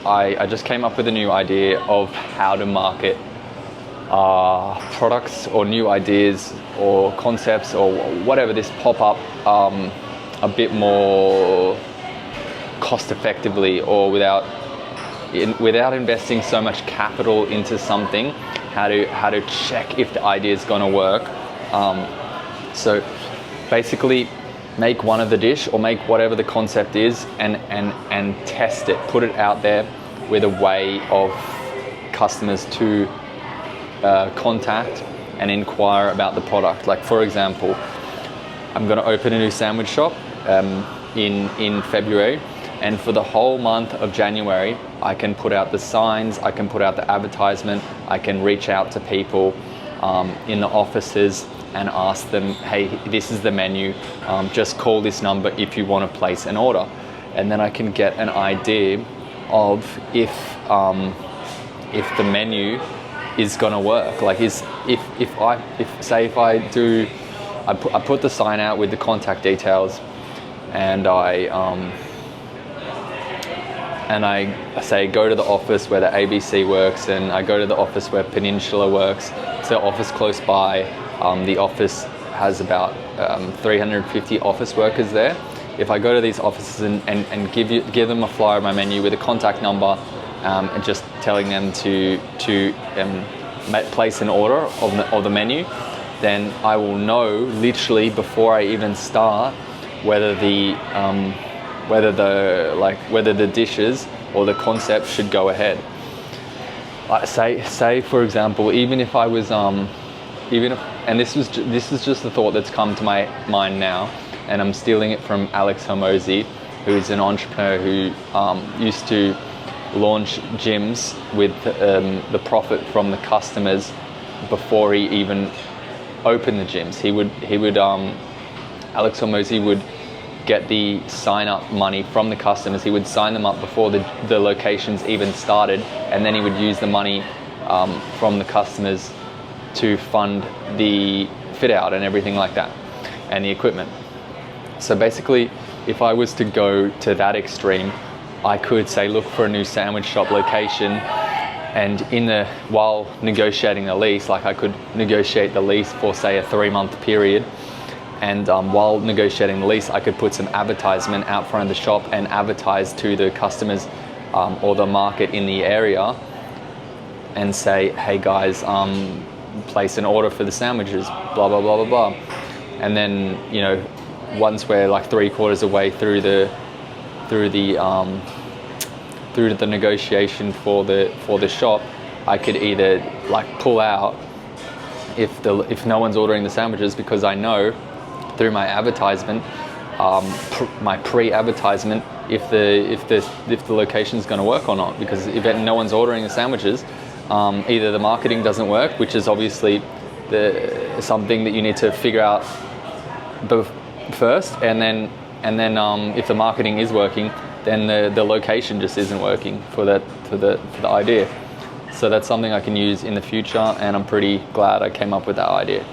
I just came up with a new idea of how to market products or new ideas or concepts or whatever this pop up a bit more cost effectively, or without investing so much capital into something, how to check if the idea is going to work. So basically, make one of the dish or make whatever the concept is and test it, put it out there with a way of customers to contact and inquire about the product. Like, for example, I'm going to open a new sandwich shop in February, and for the whole month of January I can put out the signs, I can put out the advertisement, I can reach out to people in the offices and ask them, hey, this is the menu, just call this number if you want to place an order. And then I can get an idea of if the menu is gonna work. Like, if I put the sign out with the contact details, and I say go to the office where the ABC works, and I go to the office where Peninsula works. It's the office close by. The office has about 350 office workers there. If I go to these offices and give them a flyer of my menu with a contact number, and just telling them to place an order of the menu, then I will know literally before I even start whether the dishes or the concept should go ahead. Say for example, even if I was and this is just a thought that's come to my mind now, and I'm stealing it from Alex Hormozi, who's an entrepreneur who used to launch gyms with the profit from the customers before he even opened the gyms. Alex Hormozi would get the sign up money from the customers. He would sign them up before the locations even started, and then he would use the money from the customers to fund the fit out and everything like that, and the equipment. So basically, if I was to go to that extreme, I could say look for a new sandwich shop location, and while negotiating the lease, like I could negotiate the lease for say a 3-month period, and while negotiating the lease I could put some advertisement out front of the shop and advertise to the customers or the market in the area and say, hey guys, place an order for the sandwiches, blah blah blah blah blah. And then, once we're like 3/4 away through the negotiation for the shop, I could either like pull out if no one's ordering the sandwiches, because I know through my advertisement, my pre-advertisement, if the location is going to work or not. Because if no one's ordering the sandwiches, either the marketing doesn't work, which is obviously something that you need to figure out first, and then if the marketing is working, then the location just isn't working for the idea. So that's something I can use in the future, and I'm pretty glad I came up with that idea.